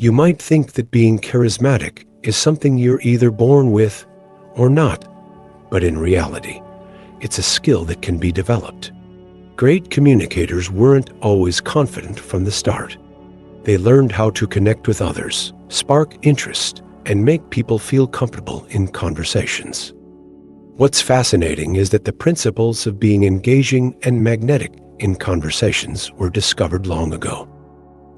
You might think that being charismatic is something you're either born with or not, but in reality, it's a skill that can be developed. Great communicators weren't always confident from the start. They learned how to connect with others, spark interest, and make people feel comfortable in conversations. What's fascinating is that the principles of being engaging and magnetic in conversations were discovered long ago.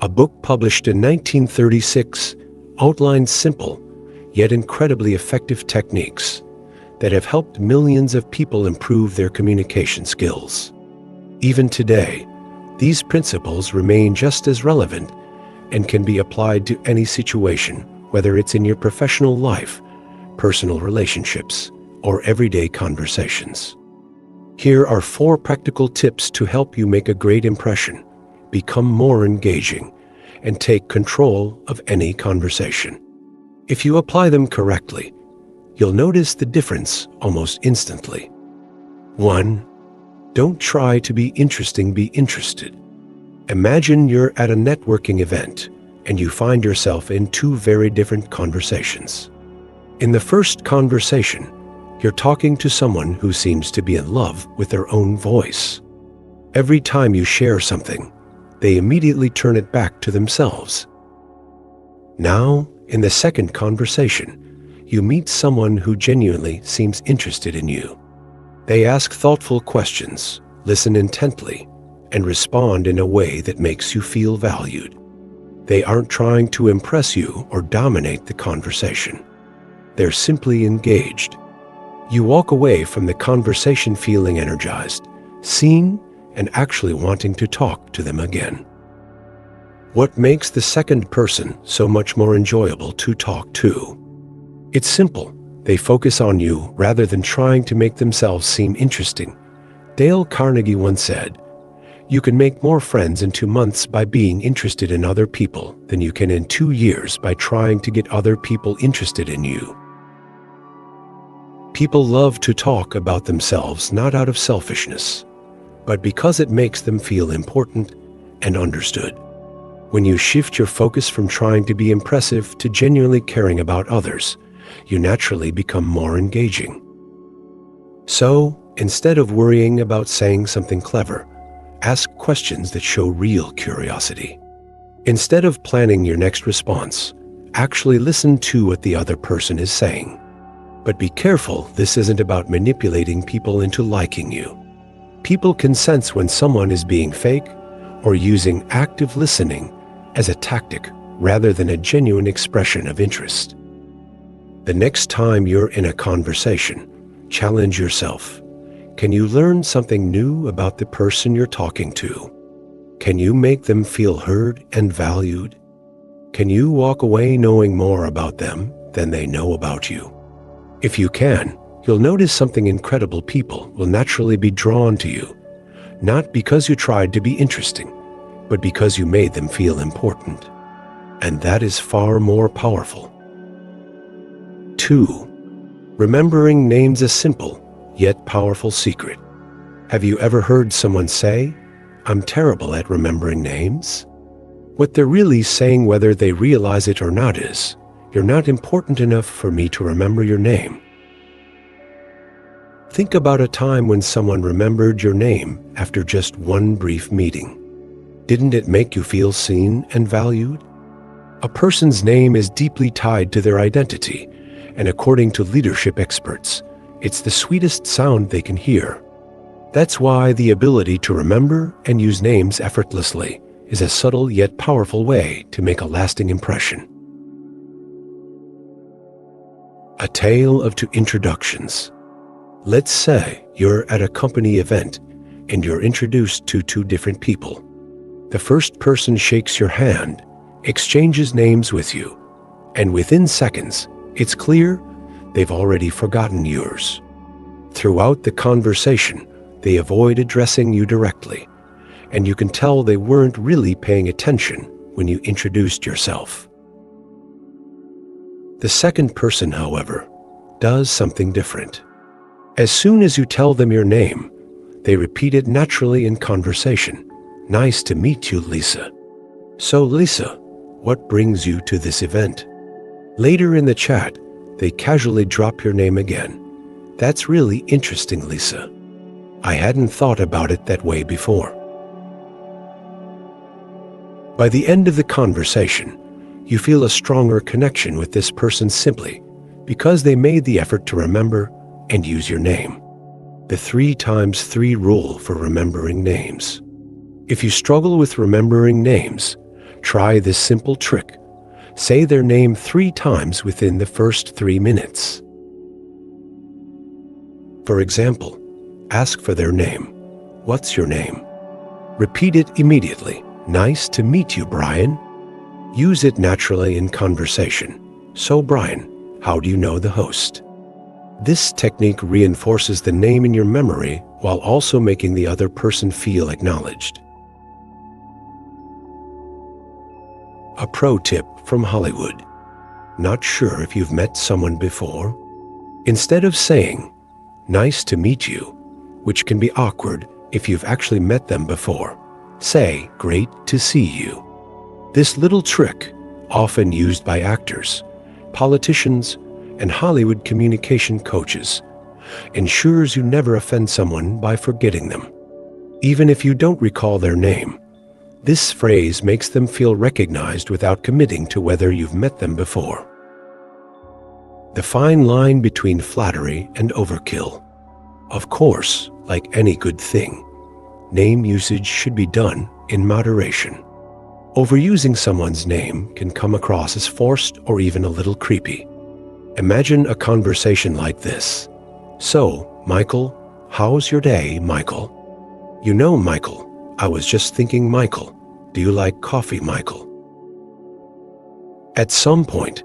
A book published in 1936 outlined simple, yet incredibly effective techniques that have helped millions of people improve their communication skills. Even today, these principles remain just as relevant and can be applied to any situation, whether it's in your professional life, personal relationships, or everyday conversations. Here are 4 practical tips to help you make a great impression, become more engaging, and take control of any conversation. If you apply them correctly, you'll notice the difference almost instantly. 1. Don't try to be interesting, be interested. Imagine you're at a networking event and you find yourself in 2 very different conversations. In the first conversation, you're talking to someone who seems to be in love with their own voice. Every time you share something, they immediately turn it back to themselves. Now, in the second conversation, you meet someone who genuinely seems interested in you. They ask thoughtful questions, listen intently, and respond in a way that makes you feel valued. They aren't trying to impress you or dominate the conversation. They're simply engaged. You walk away from the conversation feeling energized, seen, and actually wanting to talk to them again. What makes the second person so much more enjoyable to talk to? It's simple. They focus on you rather than trying to make themselves seem interesting. Dale Carnegie once said, "You can make more friends in 2 months by being interested in other people than you can in 2 years by trying to get other people interested in you." People love to talk about themselves not out of selfishness, but because it makes them feel important and understood. When you shift your focus from trying to be impressive to genuinely caring about others, you naturally become more engaging. So, instead of worrying about saying something clever, ask questions that show real curiosity. Instead of planning your next response, actually listen to what the other person is saying. But be careful, this isn't about manipulating people into liking you. People can sense when someone is being fake or using active listening as a tactic rather than a genuine expression of interest. The next time you're in a conversation, challenge yourself. Can you learn something new about the person you're talking to? Can you make them feel heard and valued? Can you walk away knowing more about them than they know about you? If you can, you'll notice something incredible. People will naturally be drawn to you, not because you tried to be interesting, but because you made them feel important. And that is far more powerful. 2. Remembering names, a simple yet powerful secret. Have you ever heard someone say, "I'm terrible at remembering names"? What they're really saying, whether they realize it or not, is, "You're not important enough for me to remember your name." Think about a time when someone remembered your name after just one brief meeting. Didn't it make you feel seen and valued? A person's name is deeply tied to their identity, and according to leadership experts, it's the sweetest sound they can hear. That's why the ability to remember and use names effortlessly is a subtle yet powerful way to make a lasting impression. A tale of 2 introductions. Let's say you're at a company event and you're introduced to 2 different people. The first person shakes your hand, exchanges names with you, and within seconds, it's clear they've already forgotten yours. Throughout the conversation, they avoid addressing you directly, and you can tell they weren't really paying attention when you introduced yourself. The second person, however, does something different. As soon as you tell them your name, they repeat it naturally in conversation. "Nice to meet you, Lisa." "So, Lisa, what brings you to this event? Later in the chat, they casually drop your name again. That's really interesting, Lisa. I hadn't thought about it that way before. By the end of the conversation, you feel a stronger connection with this person simply because they made the effort to remember and use your name. The 3x3 rule for remembering names. If you struggle with remembering names, try this simple trick. Say their name 3 times within the first 3 minutes. For example, ask for their name. What's your name? Repeat it immediately. Nice to meet you, Brian. Use it naturally in conversation. So, Brian, how do you know the host? This technique reinforces the name in your memory while also making the other person feel acknowledged. A pro tip from Hollywood. Not sure if you've met someone before? Instead of saying, "Nice to meet you," which can be awkward if you've actually met them before, say, "Great to see you." This little trick, often used by actors, politicians, and Hollywood communication coaches, ensures you never offend someone by forgetting them. Even if you don't recall their name, this phrase makes them feel recognized without committing to whether you've met them before. The fine line between flattery and overkill. Of course, like any good thing, name usage should be done in moderation. Overusing someone's name can come across as forced or even a little creepy. Imagine a conversation like this. "So, Michael, how's your day, Michael?" "You know, Michael, I was just thinking, Michael, do you like coffee, Michael?" At some point,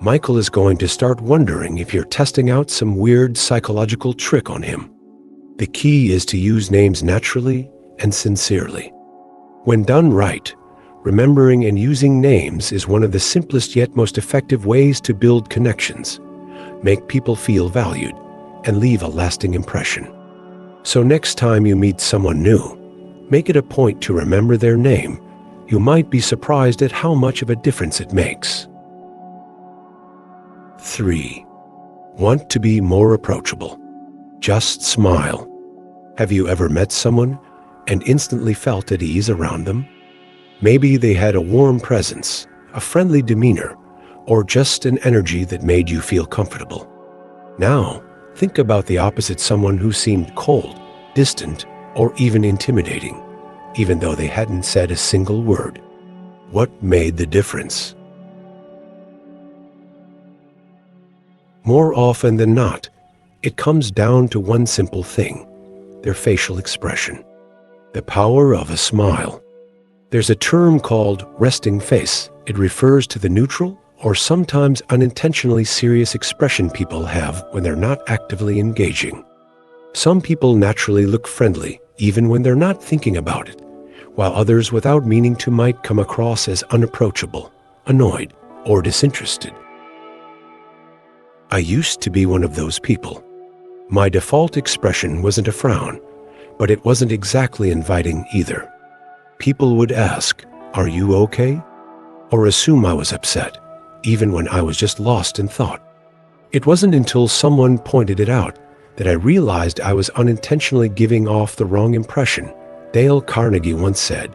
Michael is going to start wondering if you're testing out some weird psychological trick on him. The key is to use names naturally and sincerely. When done right, remembering and using names is one of the simplest yet most effective ways to build connections, make people feel valued, and leave a lasting impression. So next time you meet someone new, make it a point to remember their name. You might be surprised at how much of a difference it makes. 3. Want to be more approachable? Just smile. Have you ever met someone and instantly felt at ease around them? Maybe they had a warm presence, a friendly demeanor, or just an energy that made you feel comfortable. Now, think about the opposite, someone who seemed cold, distant, or even intimidating, even though they hadn't said a single word. What made the difference? More often than not, it comes down to one simple thing: their facial expression. The power of a smile. There's a term called resting face. It refers to the neutral or sometimes unintentionally serious expression people have when they're not actively engaging. Some people naturally look friendly even when they're not thinking about it, while others without meaning to might come across as unapproachable, annoyed, or disinterested. I used to be one of those people. My default expression wasn't a frown, but it wasn't exactly inviting either. People would ask, "Are you okay?" or assume I was upset, even when I was just lost in thought. It wasn't until someone pointed it out that I realized I was unintentionally giving off the wrong impression. Dale Carnegie once said,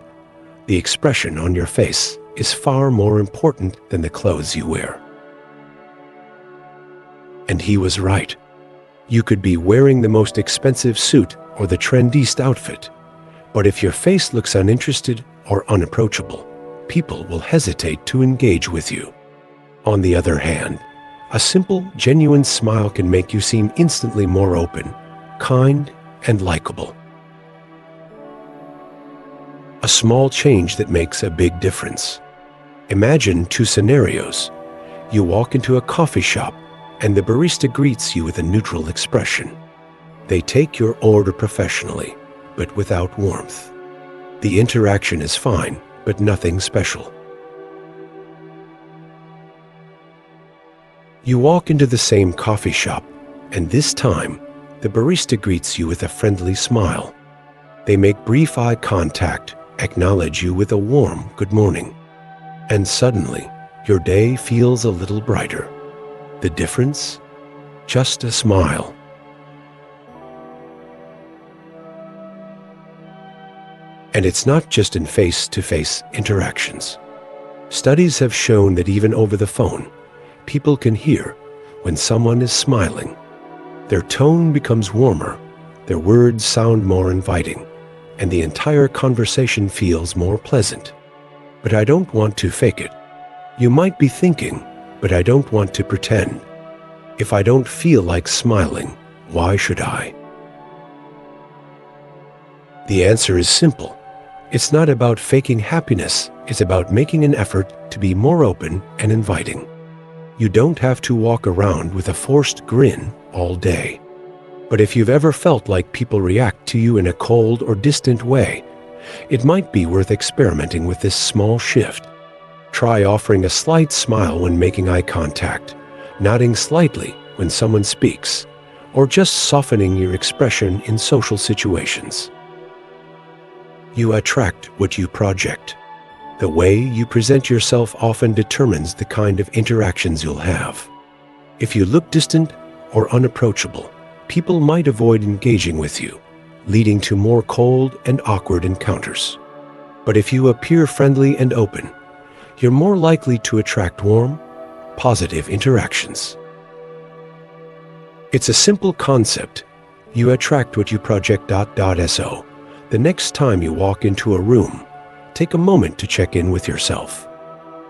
"The expression on your face is far more important than the clothes you wear." And he was right. You could be wearing the most expensive suit or the trendiest outfit, but if your face looks uninterested or unapproachable, people will hesitate to engage with you. On the other hand, a simple, genuine smile can make you seem instantly more open, kind, and likable. A small change that makes a big difference. Imagine 2 scenarios. You walk into a coffee shop and the barista greets you with a neutral expression. They take your order professionally, but without warmth. The interaction is fine, but nothing special. You walk into the same coffee shop, and this time, the barista greets you with a friendly smile. They make brief eye contact, acknowledge you with a warm good morning. And suddenly, your day feels a little brighter. The difference? Just a smile. And it's not just in face-to-face interactions. Studies have shown that even over the phone, people can hear when someone is smiling. Their tone becomes warmer, their words sound more inviting, and the entire conversation feels more pleasant. But I don't want to fake it. You might be thinking, but I don't want to pretend. If I don't feel like smiling, why should I? The answer is simple. It's not about faking happiness, it's about making an effort to be more open and inviting. You don't have to walk around with a forced grin all day. But if you've ever felt like people react to you in a cold or distant way, it might be worth experimenting with this small shift. Try offering a slight smile when making eye contact, nodding slightly when someone speaks, or just softening your expression in social situations. You attract what you project. The way you present yourself often determines the kind of interactions you'll have. If you look distant or unapproachable, people might avoid engaging with you, leading to more cold and awkward encounters. But if you appear friendly and open, you're more likely to attract warm, positive interactions. It's a simple concept. You attract what you project. So, the next time you walk into a room, take a moment to check in with yourself.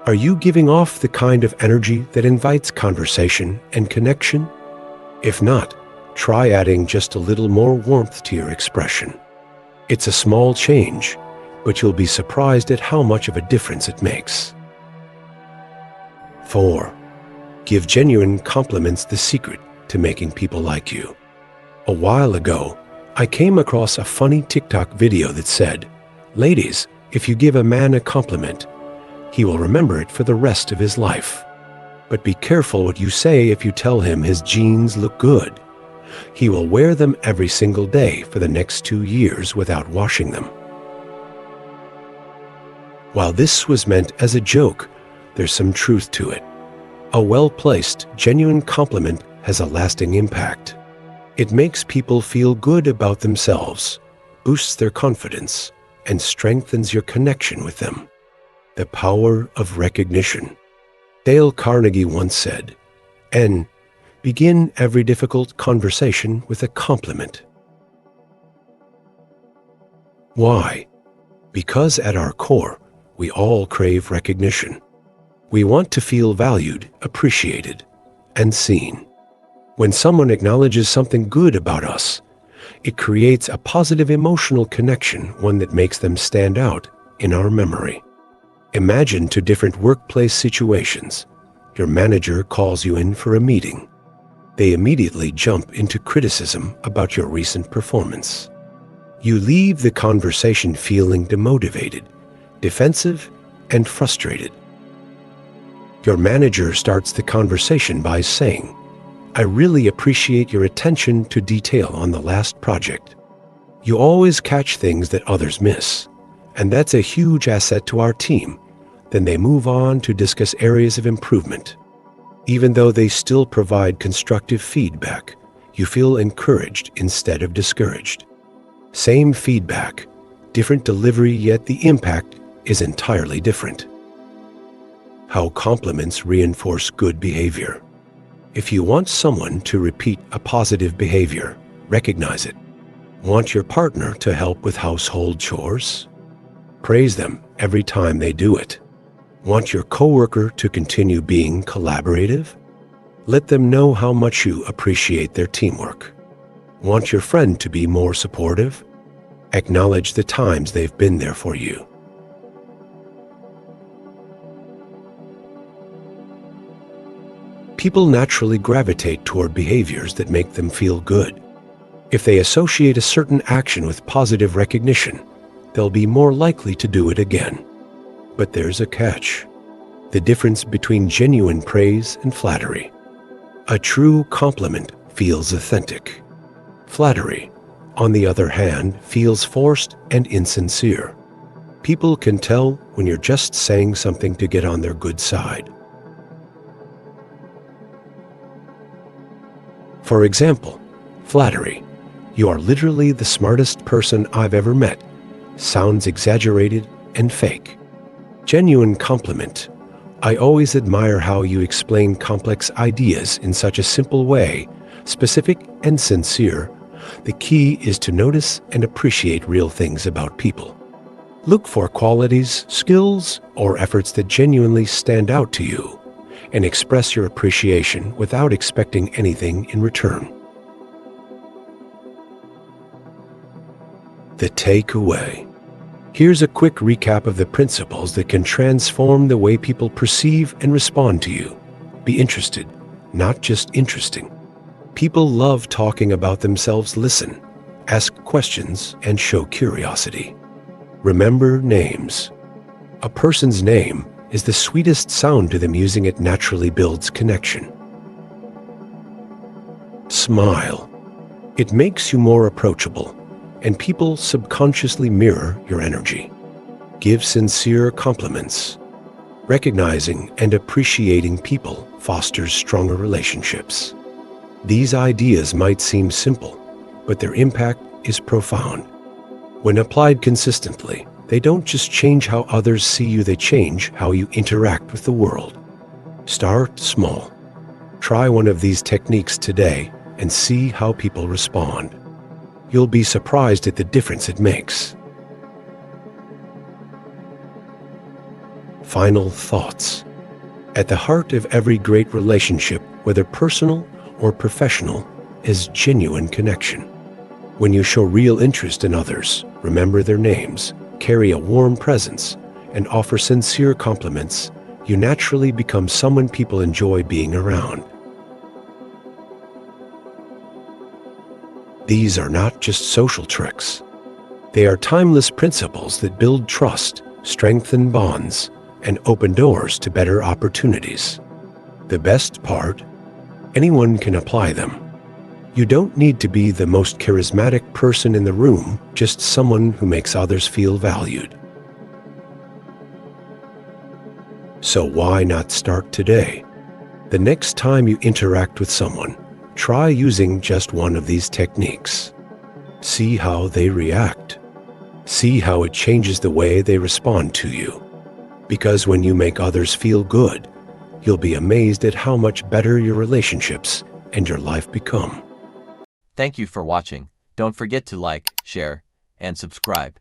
Are you giving off the kind of energy that invites conversation and connection? If not, try adding just a little more warmth to your expression. It's a small change, but you'll be surprised at how much of a difference it makes. 4. Give genuine compliments the secret to making people like you. A while ago, I came across a funny TikTok video that said, "Ladies, if you give a man a compliment, he will remember it for the rest of his life. But be careful what you say if you tell him his jeans look good. He will wear them every single day for the next 2 years without washing them." While this was meant as a joke, there's some truth to it. A well-placed, genuine compliment has a lasting impact. It makes people feel good about themselves, boosts their confidence, and strengthens your connection with them. The power of recognition. Dale Carnegie once said, begin every difficult conversation with a compliment. Why? Because at our core, we all crave recognition. We want to feel valued, appreciated, and seen. When someone acknowledges something good about us, it creates a positive emotional connection, one that makes them stand out in our memory. Imagine 2 different workplace situations. Your manager calls you in for a meeting. They immediately jump into criticism about your recent performance. You leave the conversation feeling demotivated, defensive, and frustrated. Your manager starts the conversation by saying, "I really appreciate your attention to detail on the last project. You always catch things that others miss, and that's a huge asset to our team." Then they move on to discuss areas of improvement. Even though they still provide constructive feedback, you feel encouraged instead of discouraged. Same feedback, different delivery, yet the impact is entirely different. How compliments reinforce good behavior. If you want someone to repeat a positive behavior, recognize it. Want your partner to help with household chores? Praise them every time they do it. Want your coworker to continue being collaborative? Let them know how much you appreciate their teamwork. Want your friend to be more supportive? Acknowledge the times they've been there for you. People naturally gravitate toward behaviors that make them feel good. If they associate a certain action with positive recognition, they'll be more likely to do it again. But there's a catch. The difference between genuine praise and flattery. A true compliment feels authentic. Flattery, on the other hand, feels forced and insincere. People can tell when you're just saying something to get on their good side. For example, flattery. "You are literally the smartest person I've ever met," sounds exaggerated and fake. Genuine compliment. "I always admire how you explain complex ideas in such a simple way," specific and sincere. The key is to notice and appreciate real things about people. Look for qualities, skills, or efforts that genuinely stand out to you, and express your appreciation without expecting anything in return. The takeaway. Here's a quick recap of the principles that can transform the way people perceive and respond to you. Be interested, not just interesting. People love talking about themselves. Listen, ask questions, and show curiosity. Remember names. A person's name is the sweetest sound to them. Using it naturally builds connection. Smile. It makes you more approachable, and people subconsciously mirror your energy. Give sincere compliments. Recognizing and appreciating people fosters stronger relationships. These ideas might seem simple, but their impact is profound. When applied consistently, they don't just change how others see you, they change how you interact with the world. Start small. Try one of these techniques today and see how people respond. You'll be surprised at the difference it makes. Final thoughts. At the heart of every great relationship, whether personal or professional, is genuine connection. When you show real interest in others, remember their names, carry a warm presence, and offer sincere compliments, you naturally become someone people enjoy being around. These are not just social tricks. They are timeless principles that build trust, strengthen bonds, and open doors to better opportunities. The best part? Anyone can apply them. You don't need to be the most charismatic person in the room, just someone who makes others feel valued. So why not start today? The next time you interact with someone, try using just one of these techniques. See how they react. See how it changes the way they respond to you. Because when you make others feel good, you'll be amazed at how much better your relationships and your life become. Thank you for watching. Don't forget to like, share, and subscribe.